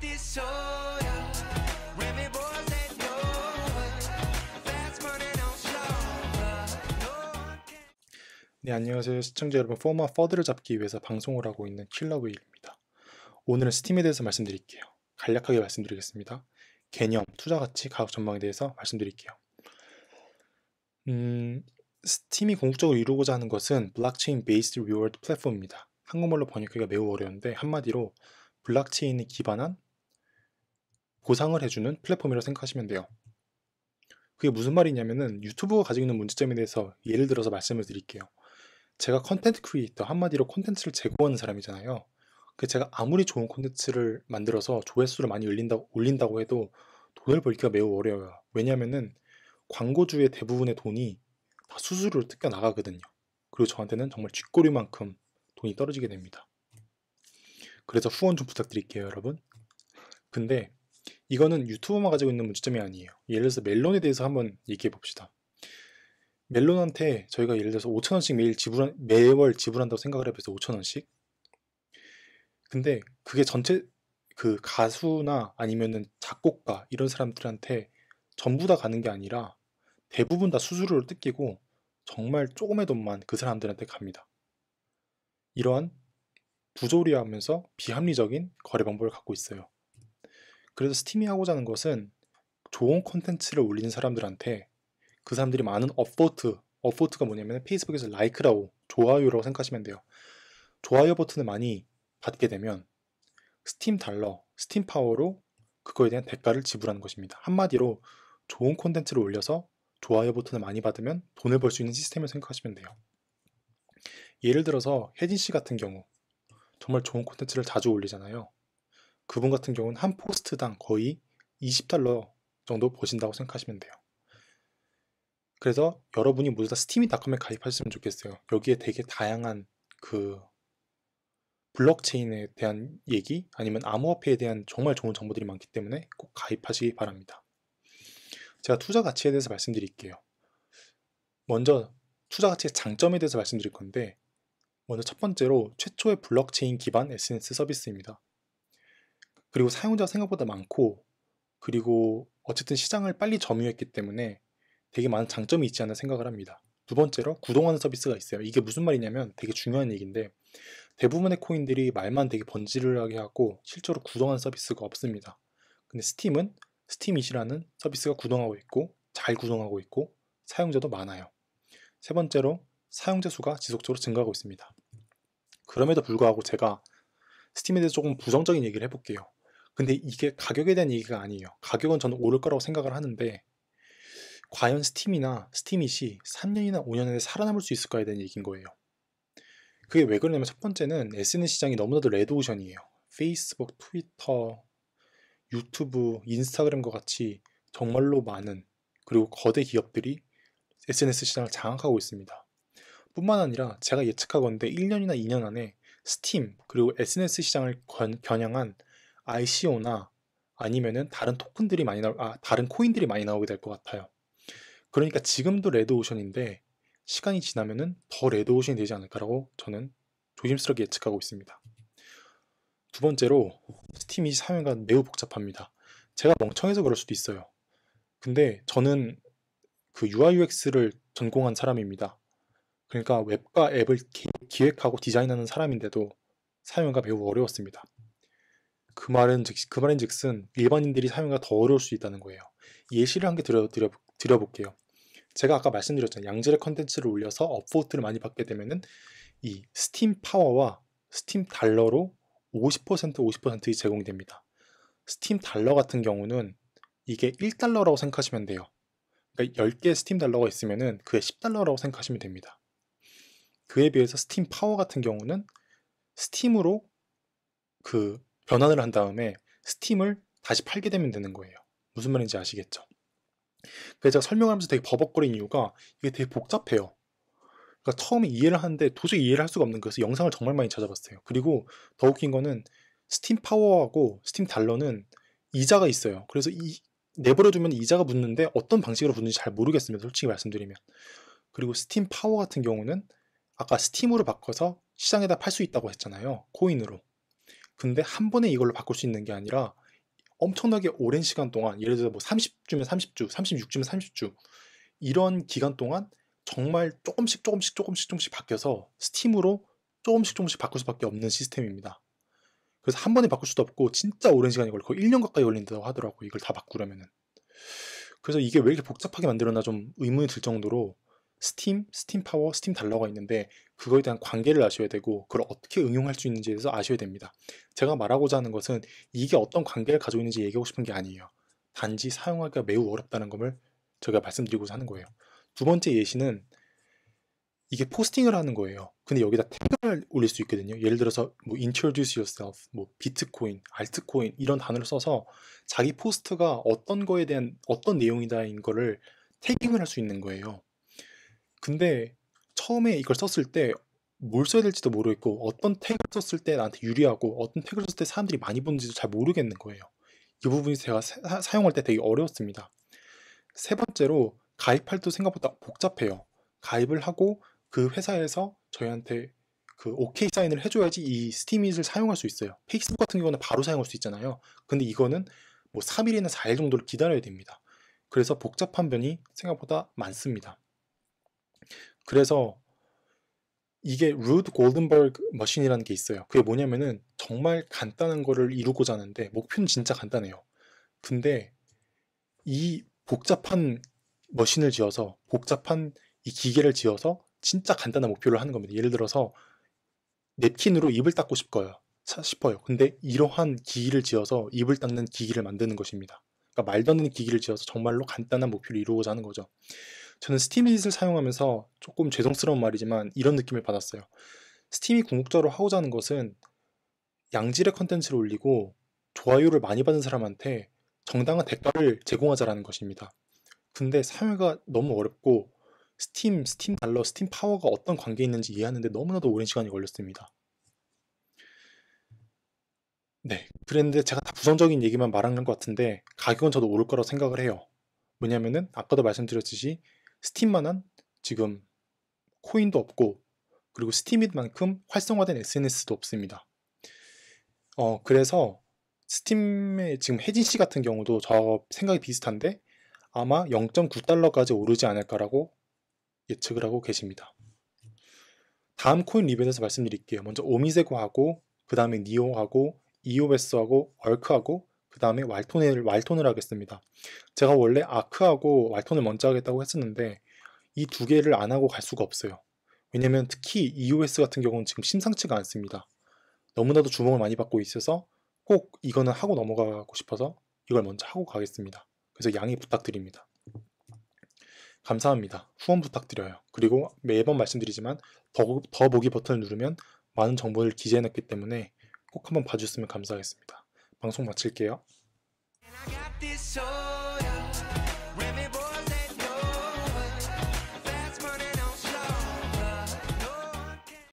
disorder. Remy boys that know it. Fast money don't slow. No one can. 네, 안녕하세요. 시청자 여러분. 포마 퍼드를 잡기 위해서 방송을 하고 있는 킬러웨일입니다. 오늘은 스팀에 대해서 말씀드릴게요. 간략하게 말씀드리겠습니다. 개념, 투자 가치, 가격 전망에 대해서 말씀드릴게요. 스팀이 궁극적으로 이루고자 하는 것은 블록체인 베이스드 리워드 플랫폼입니다. 한국말로 번역하기가 매우 어려운데 한마디로 블록체인에 기반한 보상을 해주는 플랫폼이라고 생각하시면 돼요. 그게 무슨 말이냐면은 유튜브가 가지고 있는 문제점에 대해서 예를 들어서 말씀을 드릴게요. 제가 컨텐츠 크리에이터, 한마디로 콘텐츠를 제공하는 사람이잖아요. 그 제가 아무리 좋은 콘텐츠를 만들어서 조회수를 많이 올린다고 해도 돈을 벌기가 매우 어려워요. 왜냐면은 광고주의 대부분의 돈이 다 수수료로 뜯겨 나가거든요. 그리고 저한테는 정말 쥐꼬리만큼 돈이 떨어지게 됩니다. 그래서 후원 좀 부탁드릴게요, 여러분. 근데 이거는 유튜브만 가지고 있는 문제점이 아니에요. 예를 들어서 멜론에 대해서 한번 얘기해 봅시다. 멜론한테 저희가 예를 들어서 5,000원씩 매월 지불한다고 생각을 해보세요. 5,000원씩. 근데 그게 전체 그 가수나 아니면은 작곡가 이런 사람들한테 전부 다 가는 게 아니라 대부분 다 수수료를 뜯기고 정말 조금의 돈만 그 사람들한테 갑니다. 이러한 부조리하면서 비합리적인 거래 방법을 갖고 있어요. 그래서 스팀이 하고자 하는 것은 좋은 콘텐츠를 올리는 사람들한테 그 사람들이 많은 어포트가 뭐냐면 페이스북에서 라이크라고 좋아요라고 생각하시면 돼요. 좋아요 버튼을 많이 받게 되면 스팀 달러, 스팀 파워로 그거에 대한 대가를 지불하는 것입니다. 한마디로 좋은 콘텐츠를 올려서 좋아요 버튼을 많이 받으면 돈을 벌 수 있는 시스템을 생각하시면 돼요. 예를 들어서 혜진 씨 같은 경우 정말 좋은 콘텐츠를 자주 올리잖아요. 그분 같은 경우는 한 포스트당 거의 20달러 정도 버신다고 생각하시면 돼요. 그래서 여러분이 모두 다 스티미닷컴에 가입하셨으면 좋겠어요. 여기에 되게 다양한 그 블록체인에 대한 얘기 아니면 암호화폐에 대한 정말 좋은 정보들이 많기 때문에 꼭 가입하시기 바랍니다. 제가 투자 가치에 대해서 말씀드릴게요. 먼저 투자 가치의 장점에 대해서 말씀드릴 건데 먼저 첫 번째로 최초의 블록체인 기반 SNS 서비스입니다. 그리고 사용자가 생각보다 많고 그리고 어쨌든 시장을 빨리 점유했기 때문에 되게 많은 장점이 있지 않나 생각을 합니다. 두 번째로 구동하는 서비스가 있어요. 이게 무슨 말이냐면 되게 중요한 얘기인데 대부분의 코인들이 말만 되게 번지르르하게 하고 실제로 구동하는 서비스가 없습니다. 근데 스팀은 스팀잇이라는 서비스가 구동하고 있고 잘 구동하고 있고 사용자도 많아요. 세 번째로 사용자 수가 지속적으로 증가하고 있습니다. 그럼에도 불구하고 제가 스팀에 대해서 조금 부정적인 얘기를 해볼게요. 근데 이게 가격에 대한 얘기가 아니에요. 가격은 저는 오를 거라고 생각을 하는데 과연 스팀이나 스팀잇이 3년이나 5년 안에 살아남을 수 있을까에 대한 얘기인 거예요. 그게 왜 그러냐면 첫 번째는 SNS 시장이 너무나도 레드오션이에요. 페이스북, 트위터, 유튜브, 인스타그램과 같이 정말로 많은 그리고 거대 기업들이 SNS 시장을 장악하고 있습니다. 뿐만 아니라 제가 예측하건대 1년이나 2년 안에 스팀 그리고 SNS 시장을 겨냥한 ICO나 아니면은 다른 다른 코인들이 많이 나오게 될 것 같아요. 그러니까 지금도 레드오션인데 시간이 지나면은 더 레드오션이 되지 않을까라고 저는 조심스럽게 예측하고 있습니다. 두 번째로 스팀이 사용가 매우 복잡합니다. 제가 멍청해서 그럴 수도 있어요. 근데 저는 그 UI UX를 전공한 사람입니다. 그러니까 웹과 앱을 기획하고 디자인하는 사람인데도 사용가 매우 어려웠습니다. 그 말인즉슨 일반인들이 사용가 더 어려울 수 있다는 거예요. 예시를 한 개 드려볼게요. 제가 아까 말씀드렸잖아요. 양질의 컨텐츠를 올려서 업보트를 많이 받게 되면은 이 스팀 파워와 스팀 달러로 50%이 제공이 됩니다. 스팀 달러 같은 경우는 이게 1달러라고 생각하시면 돼요. 그러니까 10개 스팀 달러가 있으면은 그게 10달러라고 생각하시면 됩니다. 그에 비해서 스팀 파워 같은 경우는 스팀으로 그 변환을 한 다음에 스팀을 다시 팔게 되면 되는 거예요. 무슨 말인지 아시겠죠? 그래서 제가 설명하면서 되게 버벅거린 이유가 이게 되게 복잡해요. 그러니까 처음에 이해를 하는데 도저히 이해를 할 수가 없는 거여서 영상을 정말 많이 찾아봤어요. 그리고 더 웃긴 거는 스팀 파워하고 스팀 달러는 이자가 있어요. 그래서 내버려두면 이자가 붙는데 어떤 방식으로 붙는지 잘 모르겠습니다. 솔직히 말씀드리면. 그리고 스팀 파워 같은 경우는 아까 스팀으로 바꿔서 시장에다 팔 수 있다고 했잖아요. 코인으로. 근데 한 번에 이걸로 바꿀 수 있는 게 아니라 엄청나게 오랜 시간 동안, 예를 들어 뭐 30주면 30주, 36주면 30주, 이런 기간 동안 정말 조금씩 바뀌어서 스팀으로 조금씩 바꿀 수밖에 없는 시스템입니다. 그래서 한 번에 바꿀 수도 없고 진짜 오랜 시간이 걸려, 거의 1년 가까이 걸린다고 하더라고요. 이걸 다 바꾸려면은. 그래서 이게 왜 이렇게 복잡하게 만들었나 좀 의문이 들 정도로 스팀 파워, 스팀 달러가 있는데 그거에 대한 관계를 아셔야 되고 그걸 어떻게 응용할 수 있는지에 대해서 아셔야 됩니다. 제가 말하고자 하는 것은 이게 어떤 관계를 가지고 있는지 얘기하고 싶은 게 아니에요. 단지 사용하기가 매우 어렵다는 점을 제가 말씀드리고자 하는 거예요. 두 번째 예시는 이게 포스팅을 하는 거예요. 근데 여기다 태그를 올릴 수 있거든요. 예를 들어서 뭐 introduce yourself, 뭐 비트코인, 알트코인 이런 단어를 써서 자기 포스트가 어떤 거에 대한 어떤 내용이다인 거를 태깅을 할 수 있는 거예요. 근데 처음에 이걸 썼을 때 뭘 써야 될지도 모르겠고 어떤 태그를 썼을 때 나한테 유리하고 어떤 태그를 썼을 때 사람들이 많이 보는지도 잘 모르겠는 거예요. 이 부분이 제가 사용할 때 되게 어려웠습니다. 세 번째로 가입할 때 생각보다 복잡해요. 가입을 하고 그 회사에서 저희한테 그 오케이 사인을 해줘야지 이 스팀잇을 사용할 수 있어요. 페이스북 같은 경우는 바로 사용할 수 있잖아요. 근데 이거는 뭐 3일이나 4일 정도를 기다려야 됩니다. 그래서 복잡한 면이 생각보다 많습니다. 그래서 이게 루드 골든버그 머신이라는 게 있어요. 그게 뭐냐면은 정말 간단한 거를 이루고자 하는데 목표는 진짜 간단해요. 근데 이 복잡한 머신을 지어서 복잡한 이 기계를 지어서 진짜 간단한 목표를 하는 겁니다. 예를 들어서 냅킨으로 입을 닦고 싶어요. 근데 이러한 기기를 지어서 입을 닦는 기기를 만드는 것입니다. 그러니까 말도 안 되는 기기를 지어서 정말로 간단한 목표를 이루고자 하는 거죠. 저는 스팀잇을 사용하면서 조금 죄송스러운 말이지만 이런 느낌을 받았어요. 스팀잇 궁극적으로 하고자 하는 것은 양질의 컨텐츠를 올리고 좋아요를 많이 받은 사람한테 정당한 대가를 제공하자라는 것입니다. 근데 사용하기가 너무 어렵고 스팀 달러, 스팀 파워가 어떤 관계에 있는지 이해하는데 너무나도 오랜 시간이 걸렸습니다. 네, 그랬는데 제가 다 부정적인 얘기만 말한 것 같은데 가격은 저도 오를 거라고 생각을 해요. 왜냐면은 아까도 말씀드렸듯이 스팀만한 지금 코인도 없고 그리고 스팀잇만큼 활성화된 SNS도 없습니다. 그래서 스팀의 지금 혜진 씨 같은 경우도 저 생각이 비슷한데 아마 0.9달러까지 오르지 않을까라고 예측을 하고 계십니다. 다음 코인 리뷰에 대해서 말씀드릴게요. 먼저 오미세고하고 그 다음에 니오하고 EOS하고 얼크하고 그 다음에 왈톤을 하겠습니다. 제가 원래 아크하고 왈톤을 먼저 하겠다고 했었는데 이 두 개를 안 하고 갈 수가 없어요. 왜냐면 특히 EOS 같은 경우는 지금 심상치가 않습니다. 너무나도 주목을 많이 받고 있어서 꼭 이거는 하고 넘어가고 싶어서 이걸 먼저 하고 가겠습니다. 그래서 양해 부탁드립니다. 감사합니다. 후원 부탁드려요. 그리고 매번 말씀드리지만 더보기 버튼을 누르면 많은 정보를 기재해놨기 때문에 꼭 한번 봐주셨으면 감사하겠습니다. 방송 마칠게요. I got this soul